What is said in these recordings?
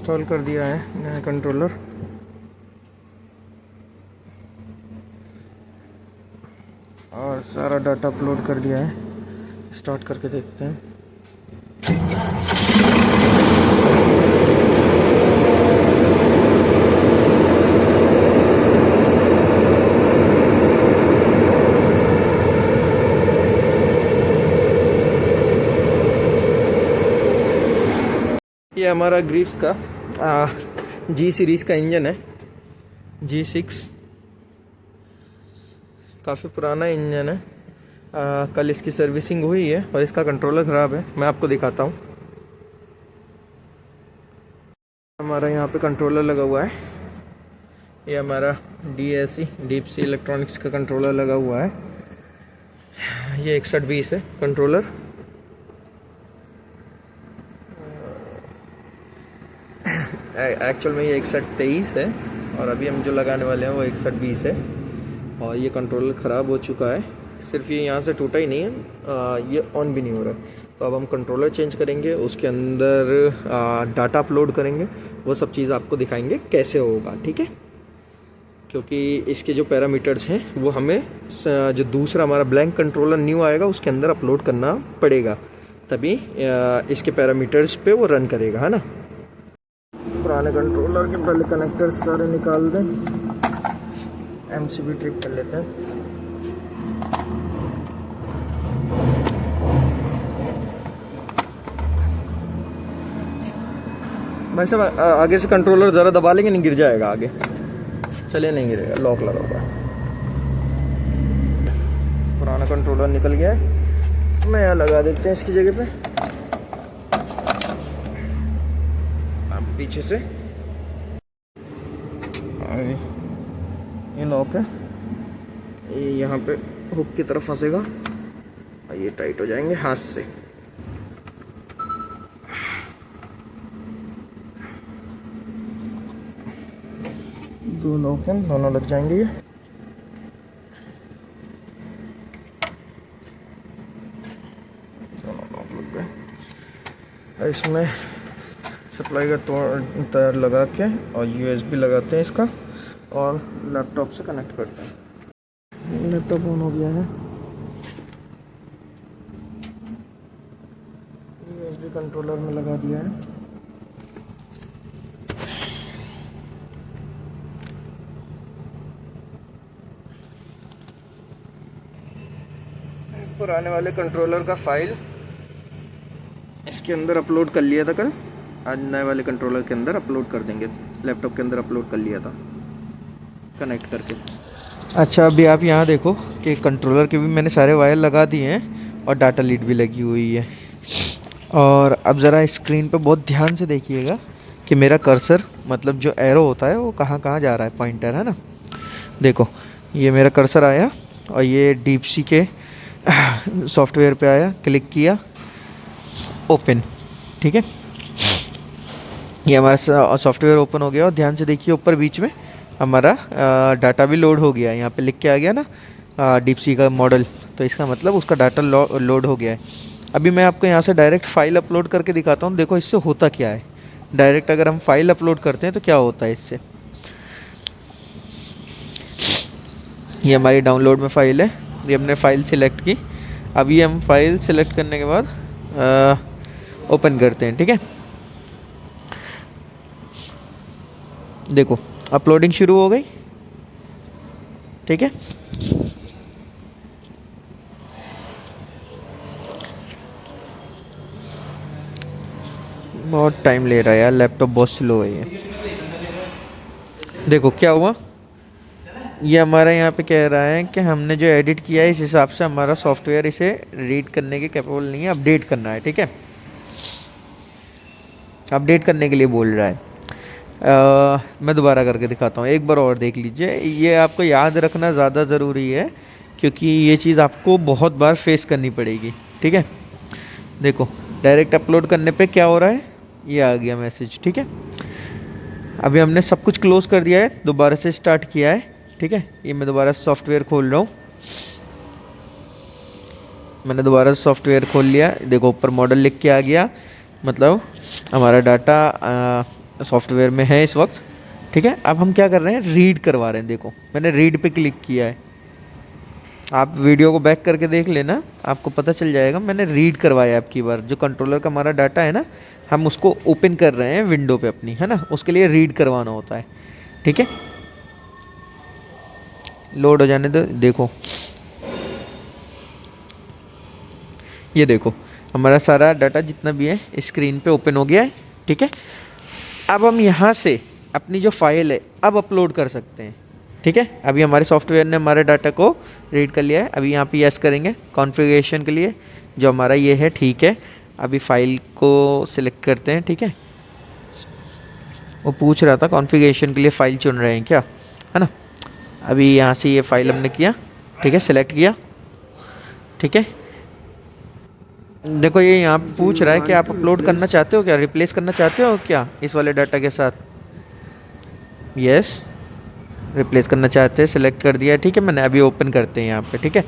Install कर दिया है नया कंट्रोलर। और सारा डाटा अपलोड कर दिया है। स्टार्ट करके देखते हैं। ये हमारा ग्रीव्स का जी सीरीज़ का इंजन है, G6। काफ़ी पुराना इंजन है। कल इसकी सर्विसिंग हुई है और इसका कंट्रोलर ख़राब है। मैं आपको दिखाता हूँ। हमारा यहाँ पे कंट्रोलर लगा हुआ है। ये हमारा DSE डीप सी इलेक्ट्रॉनिक्स का कंट्रोलर लगा हुआ है। ये 6120 है कंट्रोलर। एक्चुअल में ये 6123 है और अभी हम जो लगाने वाले हैं वो 6120 है। और ये कंट्रोलर ख़राब हो चुका है। सिर्फ ये यहाँ से टूटा ही नहीं है, ये ऑन भी नहीं हो रहा है। तो अब हम कंट्रोलर चेंज करेंगे, उसके अंदर डाटा अपलोड करेंगे। वो सब चीज़ आपको दिखाएंगे कैसे होगा, ठीक है। क्योंकि इसके जो पैरामीटर्स हैं वो हमें जो दूसरा हमारा ब्लैंक कंट्रोलर न्यू आएगा उसके अंदर अपलोड करना पड़ेगा, तभी इसके पैरामीटर्स पे वो रन करेगा, है ना। पुराने कंट्रोलर के पहले कनेक्टर सारे निकाल दें, MCB ट्रिप कर लेते हैं। भाई साहब आगे से कंट्रोलर ज़रा दबा लेंगे, नहीं गिर जाएगा आगे। चलिए नहीं गिरेगा, लॉक लगा हुआ है। पुराना कंट्रोलर निकल गया है, नया लगा देते हैं इसकी जगह पे। अब पीछे से ये लॉक है, ये यहाँ पे हुक की तरफ फंसेगा और ये टाइट हो जाएंगे हाथ से। दो लॉक हैं, दोनों लग जाएंगे ये। दोनों लॉक लग गए। इसमें सप्लाई का तार लगा के और USB लगाते हैं इसका और लैपटॉप से कनेक्ट करते हैं। लैपटॉप ऑन हो गया है। USB कंट्रोलर में लगा दिया है। पुराने वाले कंट्रोलर का फाइल इसके अंदर अपलोड कर लिया था कल, आज नए वाले कंट्रोलर के अंदर अपलोड कर देंगे। लैपटॉप के अंदर अपलोड कर लिया था कनेक्ट करके। अच्छा, अभी आप यहाँ देखो कि कंट्रोलर के भी मैंने सारे वायर लगा दिए हैं और डाटा लीड भी लगी हुई है। और अब ज़रा स्क्रीन पे बहुत ध्यान से देखिएगा कि मेरा कर्सर, मतलब जो एरो होता है वो कहाँ कहाँ जा रहा है, पॉइंटर, है ना। देखो ये मेरा कर्सर आया और ये डीप सी के सॉफ्टवेयर पे आया, क्लिक किया, ओपन, ठीक है। ये हमारा सॉफ्टवेयर ओपन हो गया और ध्यान से देखिए ऊपर बीच में हमारा डाटा भी लोड हो गया है। यहाँ पे लिख के आ गया ना डीप सी का मॉडल, तो इसका मतलब उसका डाटा लोड हो गया है। अभी मैं आपको यहाँ से डायरेक्ट फाइल अपलोड करके दिखाता हूँ। देखो इससे होता क्या है। डायरेक्ट अगर हम फाइल अपलोड करते हैं तो क्या होता है इससे। ये हमारी डाउनलोड में फ़ाइल है, ये हमने फ़ाइल सिलेक्ट की। अभी हम फाइल सिलेक्ट करने के बाद ओपन करते हैं, ठीक है। देखो अपलोडिंग शुरू हो गई, ठीक है। बहुत टाइम ले रहा है यार, लैपटॉप बहुत स्लो है ये। देखो क्या हुआ, ये हमारा यहाँ पे कह रहा है कि हमने जो एडिट किया है इस हिसाब से हमारा सॉफ्टवेयर इसे रीड करने के कैपेबल नहीं है, अपडेट करना है, ठीक है। अपडेट करने के लिए बोल रहा है। मैं दोबारा करके दिखाता हूँ, एक बार और देख लीजिए। ये आपको याद रखना ज़्यादा ज़रूरी है क्योंकि ये चीज़ आपको बहुत बार फेस करनी पड़ेगी, ठीक है। देखो डायरेक्ट अपलोड करने पे क्या हो रहा है, ये आ गया मैसेज, ठीक है। अभी हमने सब कुछ क्लोज़ कर दिया है, दोबारा से स्टार्ट किया है, ठीक है। ये मैं दोबारा सॉफ्टवेयर खोल रहा हूँ। मैंने दोबारा सॉफ्टवेयर खोल लिया। देखो ऊपर मॉडल लिख के आ गया, मतलब हमारा डाटा सॉफ्टवेयर में है इस वक्त। ठीक है, अब हम क्या कर रहे हैं, रीड करवा रहे हैं। देखो मैंने रीड पे क्लिक किया है, आप वीडियो को बैक करके देख लेना, आपको पता चल जाएगा। मैंने रीड करवाया आपकी बार, जो कंट्रोलर का हमारा डाटा है ना, हम उसको ओपन कर रहे हैं विंडो पे अपनी, है ना, उसके लिए रीड करवाना होता है। ठीक है, लोड हो जाने दो। देखो ये देखो हमारा सारा डाटा जितना भी है स्क्रीन पे ओपन हो गया है। ठीक है, अब हम यहाँ से अपनी जो फाइल है अब अपलोड कर सकते हैं। ठीक है, अभी हमारे सॉफ्टवेयर ने हमारे डाटा को रीड कर लिया है। अभी यहाँ पे यस करेंगे कॉन्फ़िगरेशन के लिए, जो हमारा ये है। ठीक है, अभी फाइल को सिलेक्ट करते हैं। ठीक है, वो पूछ रहा था कॉन्फ़िगरेशन के लिए फ़ाइल चुन रहे हैं क्या, है ना। अभी यहाँ से ये फ़ाइल हमने किया। ठीक है, सिलेक्ट किया। ठीक है, देखो ये यहाँ पे पूछ रहा है कि आप अपलोड करना चाहते हो क्या, रिप्लेस करना चाहते हो क्या इस वाले डाटा के साथ। यस, रिप्लेस करना चाहते हैं, सिलेक्ट कर दिया। ठीक है, मैंने अभी ओपन करते हैं यहाँ पे। ठीक है,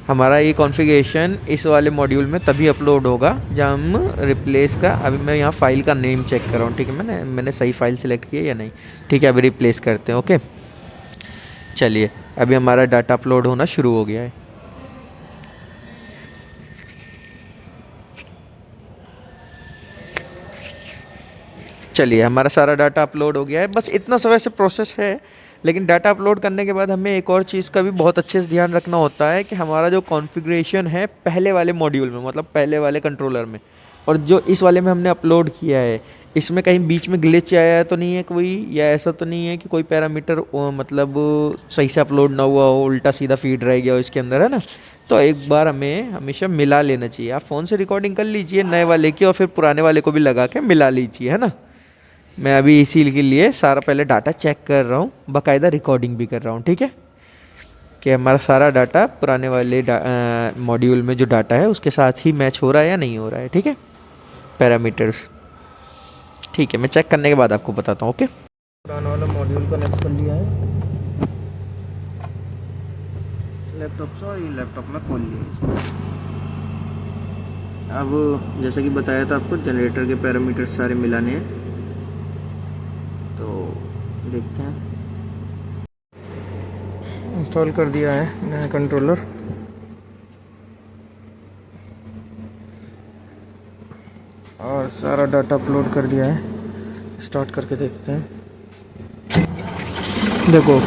हमारा ये कॉन्फ़िगरेशन इस वाले मॉड्यूल में तभी अपलोड होगा जब हम रिप्लेस का, अभी मैं यहाँ फ़ाइल का नेम चेक कर रहा हूँ। ठीक है, मैंने सही फ़ाइल सिलेक्ट की है या नहीं। ठीक है, अभी रिप्लेस करते हैं। ओके, चलिए अभी हमारा डाटा अपलोड होना शुरू हो गया है। चलिए हमारा सारा डाटा अपलोड हो गया है। बस इतना सा वैसे प्रोसेस है, लेकिन डाटा अपलोड करने के बाद हमें एक और चीज़ का भी बहुत अच्छे से ध्यान रखना होता है कि हमारा जो कॉन्फ़िगरेशन है पहले वाले मॉड्यूल में, मतलब पहले वाले कंट्रोलर में, और जो इस वाले में हमने अपलोड किया है, इसमें कहीं बीच में ग्लिच आया तो नहीं है कोई, या ऐसा तो नहीं है कि कोई पैरामीटर मतलब सही से अपलोड ना हुआ हो, उल्टा सीधा फीड रह गया हो इसके अंदर, है ना। तो एक बार हमें हमेशा मिला लेना चाहिए। आप फ़ोन से रिकॉर्डिंग कर लीजिए नए वाले की, और फिर पुराने वाले को भी लगा के मिला लीजिए, है ना। मैं अभी इसी के लिए सारा पहले डाटा चेक कर रहा हूँ, बाकायदा रिकॉर्डिंग भी कर रहा हूँ। ठीक है, कि हमारा सारा डाटा पुराने वाले मॉड्यूल में जो डाटा है उसके साथ ही मैच हो रहा है या नहीं हो रहा है। ठीक है, पैरामीटर्स। ठीक है, मैं चेक करने के बाद आपको बताता हूँ। ओके, पुराना वाला मॉड्यूल कनेक्ट कर लिया है लैपटॉप से, और ये लैपटॉप में खोल लिया इसको। अब जैसा कि बताया था आपको, जनरेटर के पैरामीटर्स सारे मिलाने हैं, तो देखते हैं। इंस्टॉल कर दिया है नया कंट्रोलर, और सारा डाटा अपलोड कर दिया है। स्टार्ट करके देखते हैं। देखो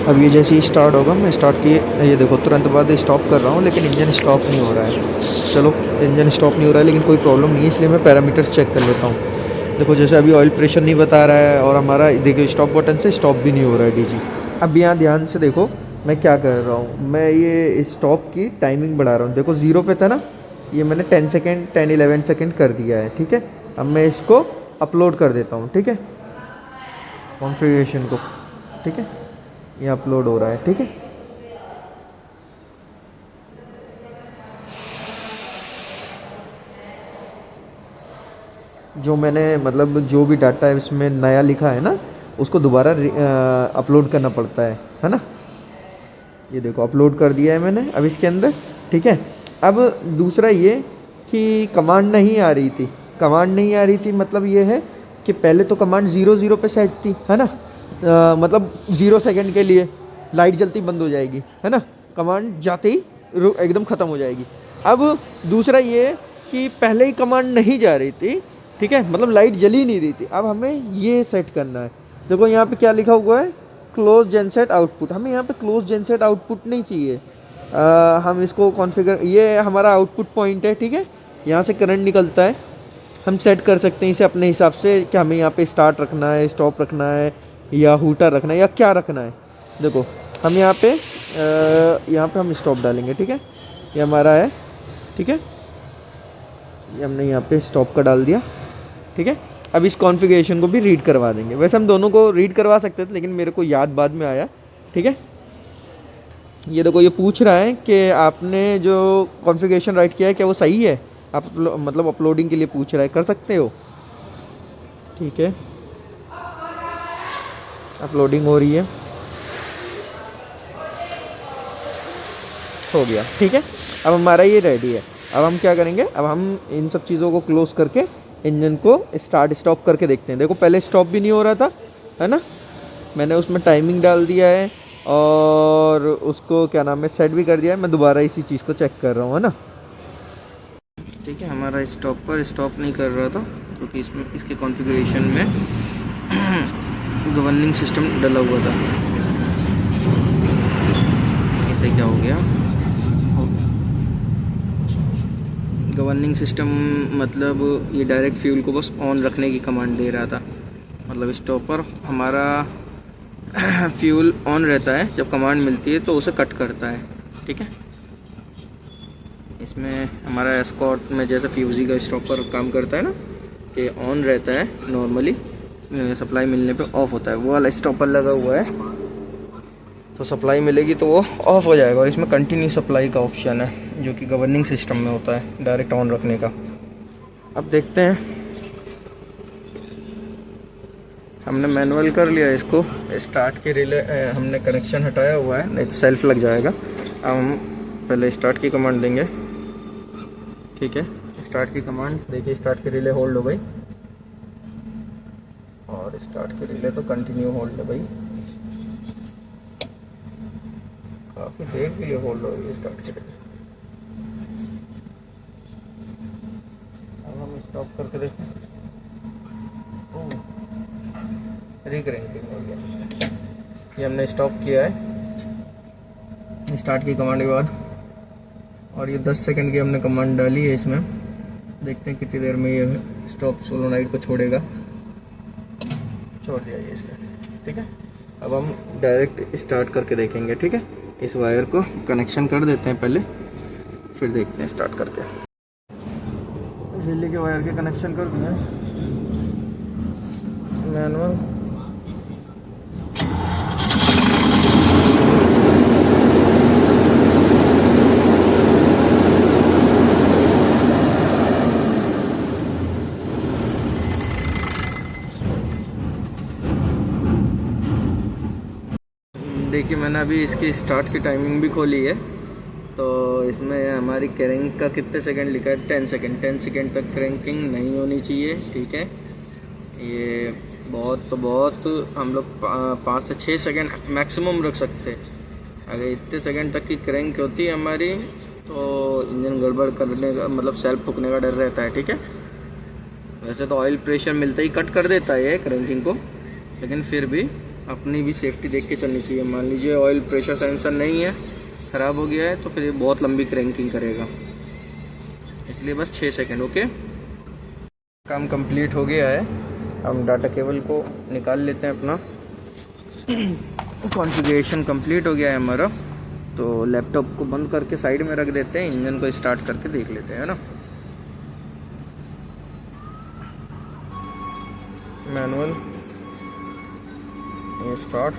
अब ये जैसे ही स्टार्ट होगा, मैं स्टार्ट किए, ये देखो तुरंत बाद स्टॉप कर रहा हूँ, लेकिन इंजन स्टॉप नहीं हो रहा है। चलो, इंजन स्टॉप नहीं हो रहा है लेकिन कोई प्रॉब्लम नहीं है, इसलिए मैं पैरामीटर्स चेक कर लेता हूँ। देखो जैसे अभी ऑयल प्रेशर नहीं बता रहा है, और हमारा देखिए स्टॉप बटन से स्टॉप भी नहीं हो रहा है डीजी। अब यहाँ ध्यान से देखो मैं क्या कर रहा हूँ, मैं ये स्टॉप की टाइमिंग बढ़ा रहा हूँ। देखो 0 पे था ना, ये मैंने 10 सेकेंड 10-11 सेकेंड कर दिया है। ठीक है, अब मैं इसको अपलोड कर देता हूँ। ठीक है, कॉन्फ़िगरेशन को। ठीक है, ये अपलोड हो रहा है। ठीक है, जो मैंने मतलब जो भी डाटा है इसमें नया लिखा है ना, उसको दोबारा अपलोड करना पड़ता है ना। ये देखो अपलोड कर दिया है मैंने अब इसके अंदर। ठीक है, अब दूसरा ये कि कमांड नहीं आ रही थी, कमांड नहीं आ रही थी मतलब ये है कि पहले तो कमांड 0 पे सेट थी, है ना। मतलब 0 सेकंड के लिए लाइट जलती बंद हो जाएगी, है ना, कमांड जाते ही एकदम ख़त्म हो जाएगी। अब दूसरा ये कि पहले ही कमांड नहीं जा रही थी, ठीक है, मतलब लाइट जली नहीं रही थी। अब हमें ये सेट करना है। देखो यहाँ पे क्या लिखा हुआ है, क्लोज जेनसेट आउटपुट। हमें यहाँ पे क्लोज जेनसेट आउटपुट नहीं चाहिए। हम इसको कॉन्फ़िगर, ये हमारा आउटपुट पॉइंट है। ठीक है, यहाँ से करंट निकलता है, हम सेट कर सकते हैं इसे अपने हिसाब से कि हमें यहाँ पे स्टार्ट रखना है, स्टॉप रखना है, या हूटर रखना है, या क्या रखना है। देखो हम यहाँ पे हम स्टॉप डालेंगे। ठीक है, ये हमारा है। ठीक है, ये हमने यहाँ पे स्टॉप का डाल दिया। ठीक है, अब इस कॉन्फ़िगरेशन को भी रीड करवा देंगे। वैसे हम दोनों को रीड करवा सकते थे, लेकिन मेरे को याद बाद में आया। ठीक है, ये देखो ये पूछ रहा है कि आपने जो कॉन्फ़िगरेशन राइट किया है क्या वो सही है, आप मतलब अपलोडिंग के लिए पूछ रहा है, कर सकते हो। ठीक है, अपलोडिंग हो रही है, हो गया। ठीक है, अब हमारा ये रेडी है। अब हम क्या करेंगे, अब हम इन सब चीज़ों को क्लोज़ करके इंजन को स्टार्ट स्टॉप करके देखते हैं। देखो पहले स्टॉप भी नहीं हो रहा था, है ना, मैंने उसमें टाइमिंग डाल दिया है और उसको क्या नाम है सेट भी कर दिया है। मैं दोबारा इसी चीज़ को चेक कर रहा हूँ, है ना। ठीक है, हमारा स्टॉप नहीं कर रहा था क्योंकि इसमें इसके कॉन्फ़िगरेशन में गवर्निंग सिस्टम डला हुआ था। इसे क्या हो गया, गवर्निंग सिस्टम मतलब ये डायरेक्ट फ्यूल को बस ऑन रखने की कमांड दे रहा था। मतलब स्टॉपर हमारा फ्यूल ऑन रहता है, जब कमांड मिलती है तो उसे कट करता है। ठीक है, इसमें हमारा एस्कॉर्ट में जैसे फ्यूजी का स्टॉपर काम करता है ना, कि ऑन रहता है नॉर्मली, सप्लाई मिलने पे ऑफ होता है, वो वाला स्टॉपर लगा हुआ है। तो सप्लाई मिलेगी तो वो ऑफ हो जाएगा। और इसमें कंटिन्यू सप्लाई का ऑप्शन है जो कि गवर्निंग सिस्टम में होता है, डायरेक्ट ऑन रखने का। अब देखते हैं, हमने मैनुअल कर लिया इसको, स्टार्ट के रिले हमने कनेक्शन हटाया हुआ है, नहीं तो सेल्फ लग जाएगा। अब हम पहले स्टार्ट की कमांड देंगे। ठीक है, स्टार्ट की कमांड देखिए, स्टार्ट की रिले होल्ड हो गई और स्टार्ट की रिले तो कंटिन्यू होल्ड है भाई, काफ़ी देर के लिए होल्ड हो गई स्टार्ट की रिले। अब हम स्टॉप करके देखें, रिक्रैंकिंग हो गया। ये हमने स्टॉप किया है स्टार्ट की कमांड के बाद, और ये 10 सेकंड की हमने कमांड डाली है इसमें। देखते हैं कितनी देर में ये स्टॉप सोलोनाइट को छोड़ेगा। छोड़ दिया ये इसने। ठीक है, अब हम डायरेक्ट स्टार्ट करके देखेंगे। ठीक है, इस वायर को कनेक्शन कर देते हैं पहले, फिर देखते हैं स्टार्ट करके। रिले के वायर के कनेक्शन कर दिए मैनुअल। देखिए मैंने अभी इसकी स्टार्ट की टाइमिंग भी खोली है, तो इसमें हमारी क्रैंक का कितने सेकंड लिखा है, 10 सेकंड। 10 सेकंड तक क्रैंकिंग नहीं होनी चाहिए। ठीक है, ये बहुत हम लोग 5 से 6 सेकंड मैक्सिमम रख सकते हैं। अगर इतने सेकंड तक की क्रैंक होती है हमारी तो इंजन गड़बड़ करने का मतलब सेल्फ फूकने का डर रहता है। ठीक है, वैसे तो ऑयल प्रेशर मिलते ही कट कर देता है ये क्रैंकिंग को, लेकिन फिर भी अपनी भी सेफ्टी देख के चलनी चाहिए। मान लीजिए ऑयल प्रेशर सेंसर नहीं है, ख़राब हो गया है, तो फिर ये बहुत लंबी क्रैंकिंग करेगा, इसलिए बस 6 सेकंड। ओके, काम कंप्लीट हो गया है। हम डाटा केबल को निकाल लेते हैं अपना। कॉन्फ़िगरेशन कंप्लीट हो गया है हमारा, तो लैपटॉप को बंद करके साइड में रख देते हैं, इंजन को स्टार्ट करके देख लेते हैं, है ना। Manual start.